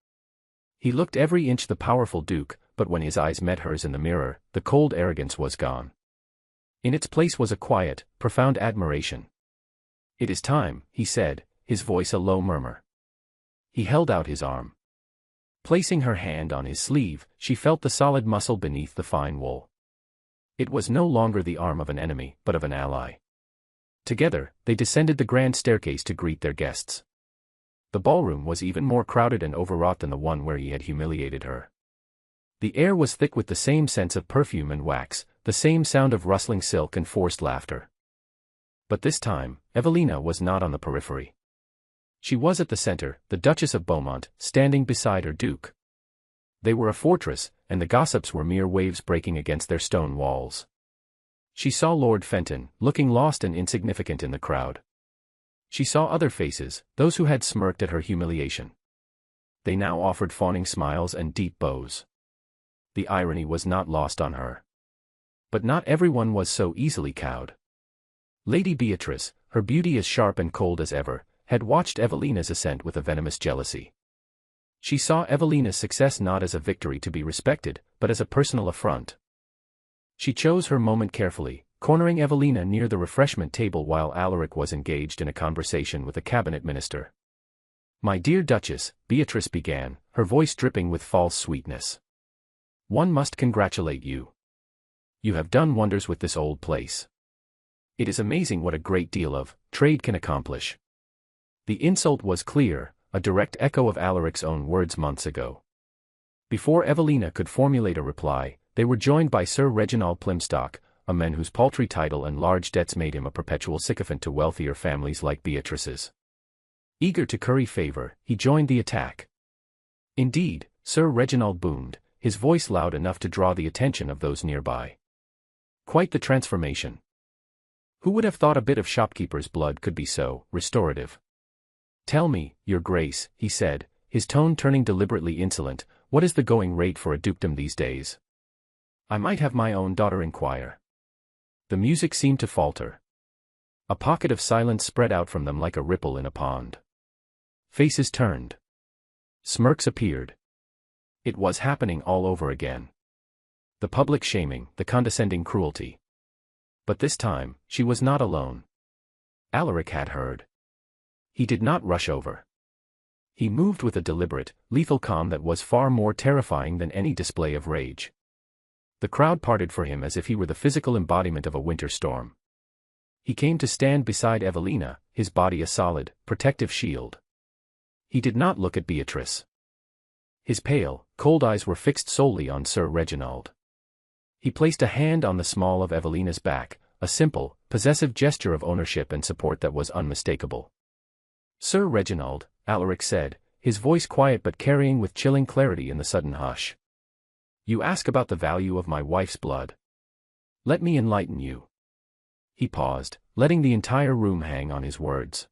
[SPEAKER 1] He looked every inch the powerful duke, but when his eyes met hers in the mirror, the cold arrogance was gone. In its place was a quiet, profound admiration. "It is time," he said, his voice a low murmur. He held out his arm. Placing her hand on his sleeve, she felt the solid muscle beneath the fine wool. It was no longer the arm of an enemy, but of an ally. Together, they descended the grand staircase to greet their guests. The ballroom was even more crowded and overwrought than the one where he had humiliated her. The air was thick with the same sense of perfume and wax, the same sound of rustling silk and forced laughter. But this time, Evelina was not on the periphery. She was at the center, the Duchess of Beaumont, standing beside her Duke. They were a fortress, and the gossips were mere waves breaking against their stone walls. She saw Lord Fenton, looking lost and insignificant in the crowd. She saw other faces, those who had smirked at her humiliation. They now offered fawning smiles and deep bows. The irony was not lost on her. But not everyone was so easily cowed. Lady Beatrice, her beauty as sharp and cold as ever, had watched Evelina's ascent with a venomous jealousy. She saw Evelina's success not as a victory to be respected, but as a personal affront. She chose her moment carefully, cornering Evelina near the refreshment table while Alaric was engaged in a conversation with a cabinet minister. "My dear Duchess," Beatrice began, her voice dripping with false sweetness. "One must congratulate you. You have done wonders with this old place. It is amazing what a great deal of trade can accomplish." The insult was clear, a direct echo of Alaric's own words months ago. Before Evelina could formulate a reply, they were joined by Sir Reginald Plymstock, a man whose paltry title and large debts made him a perpetual sycophant to wealthier families like Beatrice's. Eager to curry favor, he joined the attack. Indeed, Sir Reginald boomed, his voice loud enough to draw the attention of those nearby. Quite the transformation. Who would have thought a bit of shopkeeper's blood could be so restorative? "Tell me, Your Grace," he said, his tone turning deliberately insolent, "what is the going rate for a dukedom these days? I might have my own daughter inquire." The music seemed to falter. A pocket of silence spread out from them like a ripple in a pond. Faces turned. Smirks appeared. It was happening all over again. The public shaming, the condescending cruelty. But this time, she was not alone. Alaric had heard. He did not rush over. He moved with a deliberate, lethal calm that was far more terrifying than any display of rage. The crowd parted for him as if he were the physical embodiment of a winter storm. He came to stand beside Evelina, his body a solid, protective shield. He did not look at Beatrice. His pale, cold eyes were fixed solely on Sir Reginald. He placed a hand on the small of Evelina's back, a simple, possessive gesture of ownership and support that was unmistakable. "Sir Reginald," Alaric said, his voice quiet but carrying with chilling clarity in the sudden hush. "You ask about the value of my wife's blood. Let me enlighten you." He paused, letting the entire room hang on his words.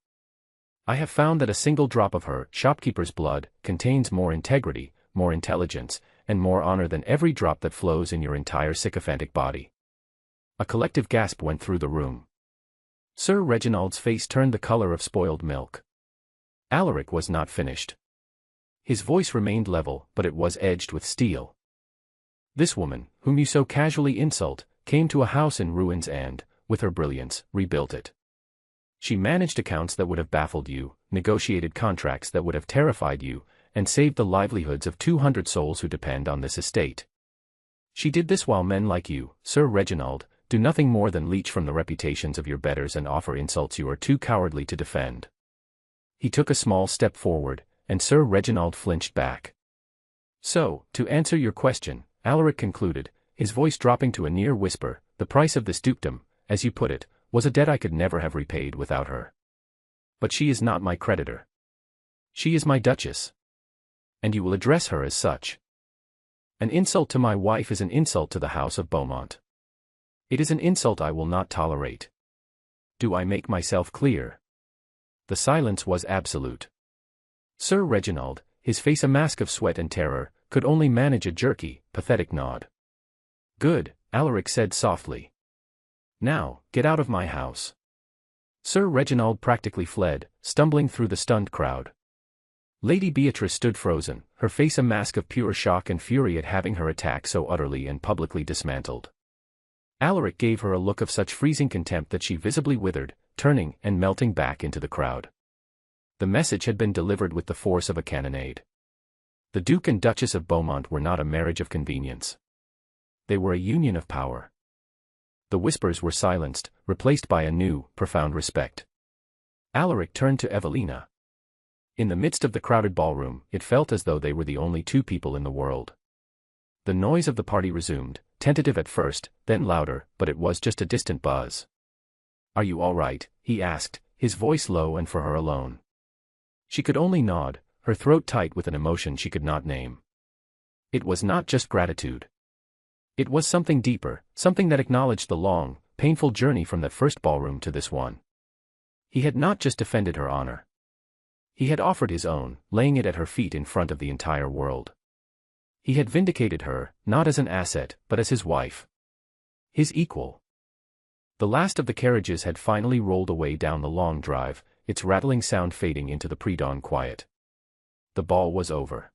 [SPEAKER 1] "I have found that a single drop of her shopkeeper's blood contains more integrity, more intelligence, and more honor than every drop that flows in your entire sycophantic body." A collective gasp went through the room. Sir Reginald's face turned the color of spoiled milk. Alaric was not finished. His voice remained level, but it was edged with steel. "This woman, whom you so casually insult, came to a house in ruins and, with her brilliance, rebuilt it. She managed accounts that would have baffled you, negotiated contracts that would have terrified you, and saved the livelihoods of 200 souls who depend on this estate. She did this while men like you, Sir Reginald, do nothing more than leech from the reputations of your betters and offer insults you are too cowardly to defend." He took a small step forward, and Sir Reginald flinched back. "So, to answer your question," Alaric concluded, his voice dropping to a near whisper, "the price of this dukedom, as you put it, was a debt I could never have repaid without her. But she is not my creditor. She is my Duchess. And you will address her as such. An insult to my wife is an insult to the House of Beaumont. It is an insult I will not tolerate. Do I make myself clear?" The silence was absolute. Sir Reginald, his face a mask of sweat and terror, could only manage a jerky, pathetic nod. "Good," Alaric said softly. "Now, get out of my house." Sir Reginald practically fled, stumbling through the stunned crowd. Lady Beatrice stood frozen, her face a mask of pure shock and fury at having her attack so utterly and publicly dismantled. Alaric gave her a look of such freezing contempt that she visibly withered, turning and melting back into the crowd. The message had been delivered with the force of a cannonade. The Duke and Duchess of Beaumont were not a marriage of convenience. They were a union of power. The whispers were silenced, replaced by a new, profound respect. Alaric turned to Evelina. In the midst of the crowded ballroom, it felt as though they were the only two people in the world. The noise of the party resumed, tentative at first, then louder, but it was just a distant buzz. "Are you all right?" he asked, his voice low and for her alone. She could only nod, her throat tight with an emotion she could not name. It was not just gratitude. It was something deeper, something that acknowledged the long, painful journey from that first ballroom to this one. He had not just defended her honor. He had offered his own, laying it at her feet in front of the entire world. He had vindicated her, not as an asset, but as his wife. His equal. The last of the carriages had finally rolled away down the long drive, its rattling sound fading into the pre-dawn quiet. The ball was over.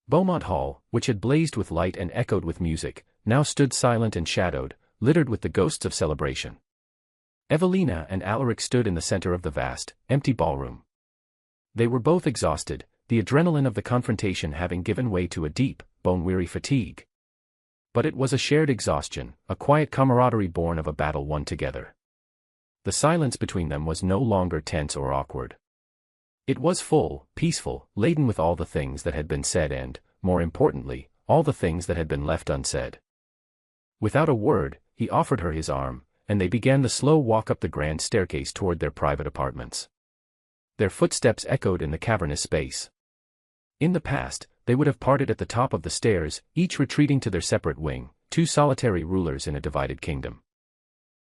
[SPEAKER 1] Beaumont Hall, which had blazed with light and echoed with music, now stood silent and shadowed, littered with the ghosts of celebration. Evelina and Alaric stood in the center of the vast, empty ballroom. They were both exhausted, the adrenaline of the confrontation having given way to a deep, bone-weary fatigue. But it was a shared exhaustion, a quiet camaraderie born of a battle won together. The silence between them was no longer tense or awkward. It was full, peaceful, laden with all the things that had been said and, more importantly, all the things that had been left unsaid. Without a word, he offered her his arm, and they began the slow walk up the grand staircase toward their private apartments. Their footsteps echoed in the cavernous space. In the past, they would have parted at the top of the stairs, each retreating to their separate wing, two solitary rulers in a divided kingdom.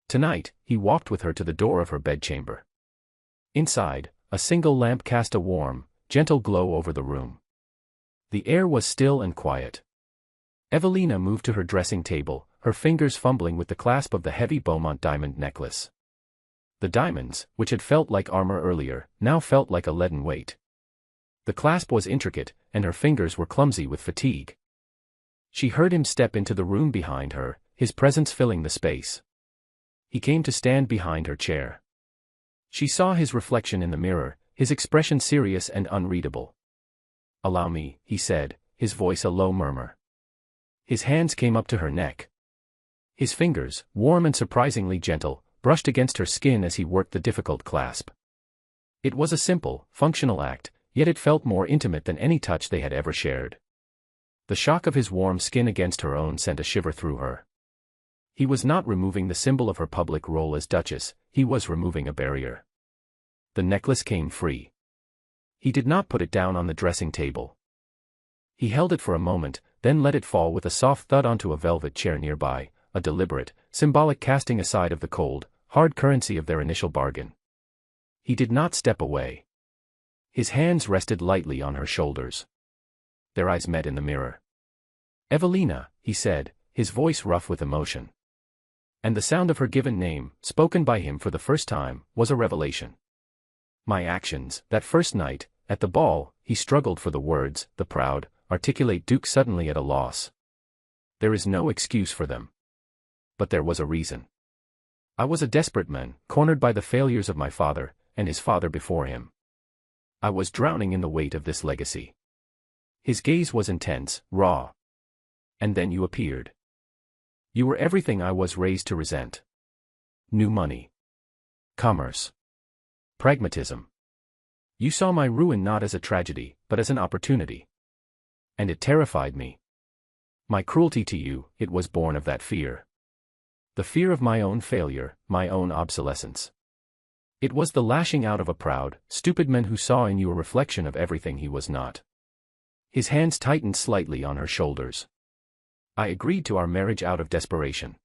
[SPEAKER 1] Tonight, he walked with her to the door of her bedchamber. Inside, a single lamp cast a warm, gentle glow over the room. The air was still and quiet. Evelina moved to her dressing table, her fingers fumbling with the clasp of the heavy Beaumont diamond necklace. The diamonds, which had felt like armor earlier, now felt like a leaden weight. The clasp was intricate, and her fingers were clumsy with fatigue. She heard him step into the room behind her, his presence filling the space. He came to stand behind her chair. She saw his reflection in the mirror, his expression serious and unreadable. "Allow me," he said, his voice a low murmur. His hands came up to her neck. His fingers, warm and surprisingly gentle, brushed against her skin as he worked the difficult clasp. It was a simple, functional act, yet it felt more intimate than any touch they had ever shared. The shock of his warm skin against her own sent a shiver through her. He was not removing the symbol of her public role as Duchess, he was removing a barrier. The necklace came free. He did not put it down on the dressing table. He held it for a moment, then let it fall with a soft thud onto a velvet chair nearby, a deliberate, symbolic casting aside of the cold, hard currency of their initial bargain. He did not step away. His hands rested lightly on her shoulders. Their eyes met in the mirror. "Evelina," he said, his voice rough with emotion. And the sound of her given name, spoken by him for the first time, was a revelation. "My actions, that first night, at the ball," he struggled for the words, the proud, articulate Duke suddenly at a loss. "There is no excuse for them. But there was a reason. I was a desperate man, cornered by the failures of my father, and his father before him. I was drowning in the weight of this legacy." His gaze was intense, raw. "And then you appeared. You were everything I was raised to resent. New money. Commerce. Pragmatism. You saw my ruin not as a tragedy, but as an opportunity. And it terrified me. My cruelty to you, it was born of that fear. The fear of my own failure, my own obsolescence. It was the lashing out of a proud, stupid man who saw in you a reflection of everything he was not." His hands tightened slightly on her shoulders. "I agreed to our marriage out of desperation.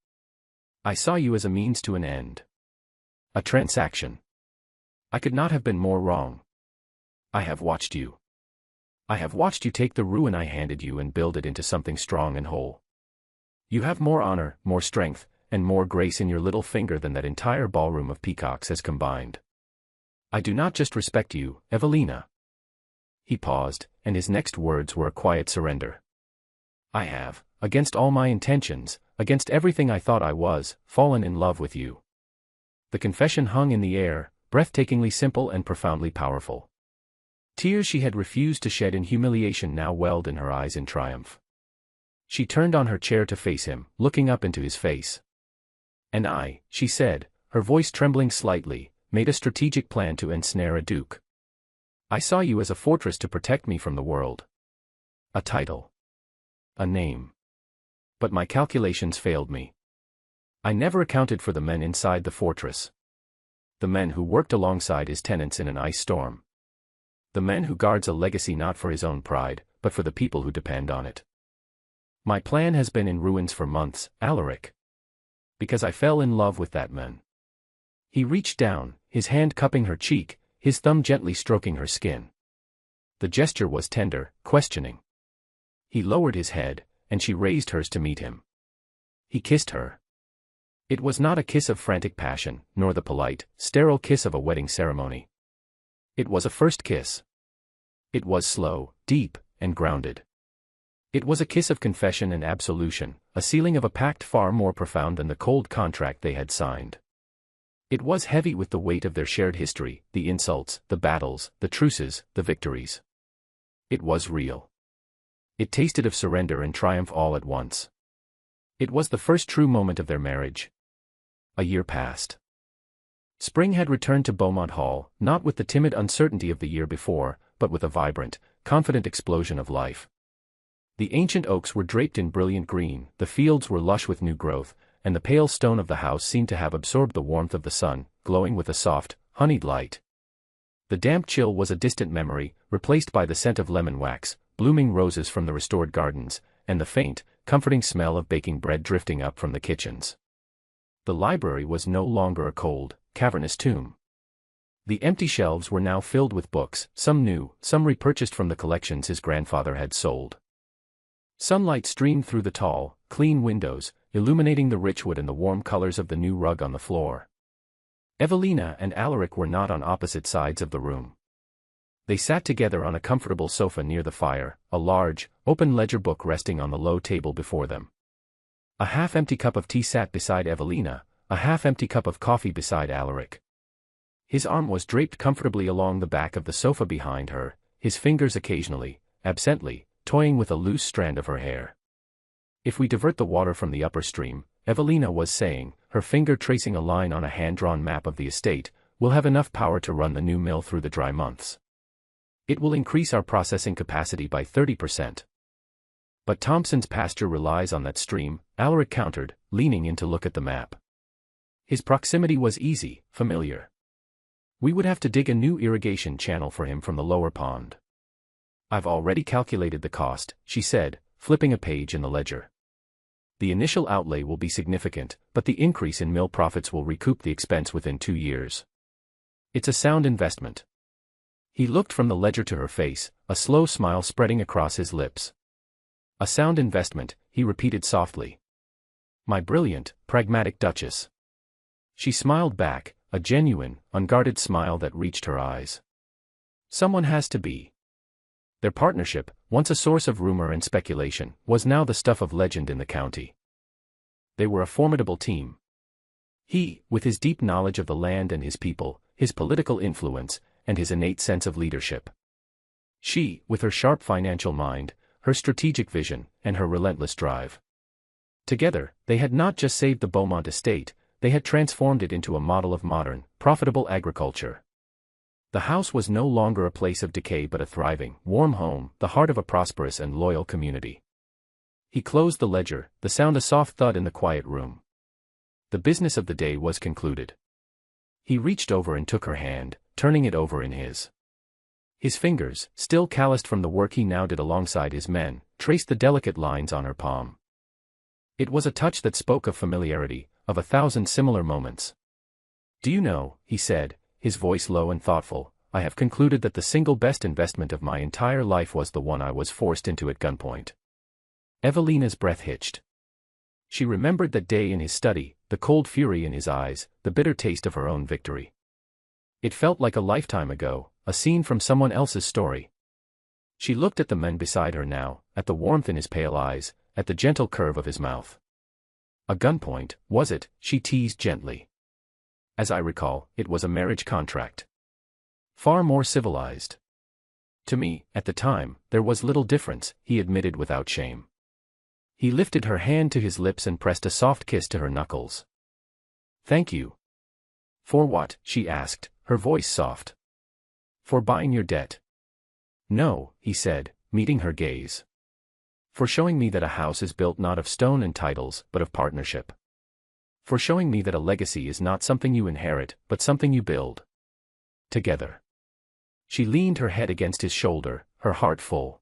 [SPEAKER 1] I saw you as a means to an end. A transaction. I could not have been more wrong. I have watched you. I have watched you take the ruin I handed you and build it into something strong and whole. You have more honor, more strength, and more grace in your little finger than that entire ballroom of peacocks has combined. I do not just respect you, Evelina." He paused, and his next words were a quiet surrender. "I have, against all my intentions, against everything I thought I was, fallen in love with you." The confession hung in the air, breathtakingly simple and profoundly powerful. Tears she had refused to shed in humiliation now welled in her eyes in triumph. She turned on her chair to face him, looking up into his face. "And I," she said, her voice trembling slightly, "made a strategic plan to ensnare a duke. I saw you as a fortress to protect me from the world. A title. A name. But my calculations failed me. I never accounted for the men inside the fortress. The men who worked alongside his tenants in an ice storm. The men who guards a legacy not for his own pride, but for the people who depend on it. My plan has been in ruins for months, Alaric. Because I fell in love with that man." He reached down, his hand cupping her cheek, his thumb gently stroking her skin. The gesture was tender, questioning. He lowered his head, and she raised hers to meet him. He kissed her. It was not a kiss of frantic passion, nor the polite, sterile kiss of a wedding ceremony. It was a first kiss. It was slow, deep, and grounded. It was a kiss of confession and absolution, a sealing of a pact far more profound than the cold contract they had signed. It was heavy with the weight of their shared history, the insults, the battles, the truces, the victories. It was real. It tasted of surrender and triumph all at once. It was the first true moment of their marriage. A year passed. Spring had returned to Beaumont Hall, not with the timid uncertainty of the year before, but with a vibrant, confident explosion of life. The ancient oaks were draped in brilliant green, the fields were lush with new growth, and the pale stone of the house seemed to have absorbed the warmth of the sun, glowing with a soft, honeyed light. The damp chill was a distant memory, replaced by the scent of lemon wax, blooming roses from the restored gardens, and the faint, comforting smell of baking bread drifting up from the kitchens. The library was no longer a cold, cavernous tomb. The empty shelves were now filled with books, some new, some repurchased from the collections his grandfather had sold. Sunlight streamed through the tall, clean windows, illuminating the rich wood and the warm colors of the new rug on the floor. Evelina and Alaric were not on opposite sides of the room. They sat together on a comfortable sofa near the fire, a large, open ledger book resting on the low table before them. A half-empty cup of tea sat beside Evelina, a half-empty cup of coffee beside Alaric. His arm was draped comfortably along the back of the sofa behind her, his fingers occasionally, absently, toying with a loose strand of her hair. "If we divert the water from the upper stream," Evelina was saying, her finger tracing a line on a hand-drawn map of the estate, "we'll have enough power to run the new mill through the dry months. It will increase our processing capacity by 30%. But Thompson's pasture relies on that stream," Alaric countered, leaning in to look at the map. His proximity was easy, familiar. "We would have to dig a new irrigation channel for him from the lower pond." "I've already calculated the cost," she said, flipping a page in the ledger. "The initial outlay will be significant, but the increase in mill profits will recoup the expense within 2 years. It's a sound investment." He looked from the ledger to her face, a slow smile spreading across his lips. "A sound investment," he repeated softly. "My brilliant, pragmatic Duchess." She smiled back, a genuine, unguarded smile that reached her eyes. "Someone has to be." Their partnership, once a source of rumor and speculation, was now the stuff of legend in the county. They were a formidable team. He, with his deep knowledge of the land and his people, his political influence, and his innate sense of leadership. She, with her sharp financial mind, her strategic vision, and her relentless drive. Together, they had not just saved the Beaumont estate, they had transformed it into a model of modern, profitable agriculture. The house was no longer a place of decay but a thriving, warm home, the heart of a prosperous and loyal community. He closed the ledger, the sound a soft thud in the quiet room. The business of the day was concluded. He reached over and took her hand, turning it over in his. His fingers, still calloused from the work he now did alongside his men, traced the delicate lines on her palm. It was a touch that spoke of familiarity, of 1,000 similar moments. "Do you know," he said, his voice low and thoughtful, "I have concluded that the single best investment of my entire life was the one I was forced into at gunpoint." Evelina's breath hitched. She remembered that day in his study, the cold fury in his eyes, the bitter taste of her own victory. It felt like a lifetime ago, a scene from someone else's story. She looked at the men beside her now, at the warmth in his pale eyes, at the gentle curve of his mouth. "A gunpoint, was it?" she teased gently. "As I recall, it was a marriage contract. Far more civilized." To me, at the time, there was little difference, he admitted without shame. He lifted her hand to his lips and pressed a soft kiss to her knuckles. Thank you. For what? She asked, her voice soft. For buying your debt. No, he said, meeting her gaze. For showing me that a house is built not of stone and titles, but of partnership. For showing me that a legacy is not something you inherit, but something you build. Together. She leaned her head against his shoulder, her heart full.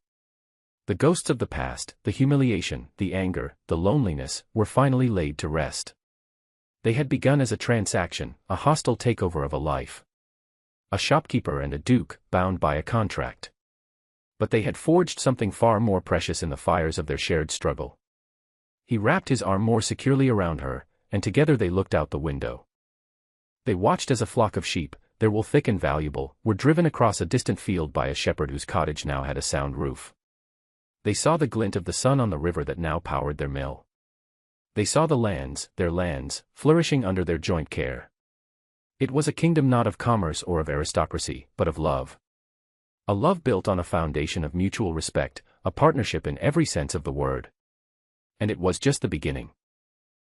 [SPEAKER 1] The ghosts of the past, the humiliation, the anger, the loneliness, were finally laid to rest. They had begun as a transaction, a hostile takeover of a life. A shopkeeper and a duke, bound by a contract. But they had forged something far more precious in the fires of their shared struggle. He wrapped his arm more securely around her, and together they looked out the window. They watched as a flock of sheep, their wool thick and valuable, were driven across a distant field by a shepherd whose cottage now had a sound roof. They saw the glint of the sun on the river that now powered their mill. They saw the lands, their lands, flourishing under their joint care. It was a kingdom not of commerce or of aristocracy, but of love. A love built on a foundation of mutual respect, a partnership in every sense of the word. And it was just the beginning.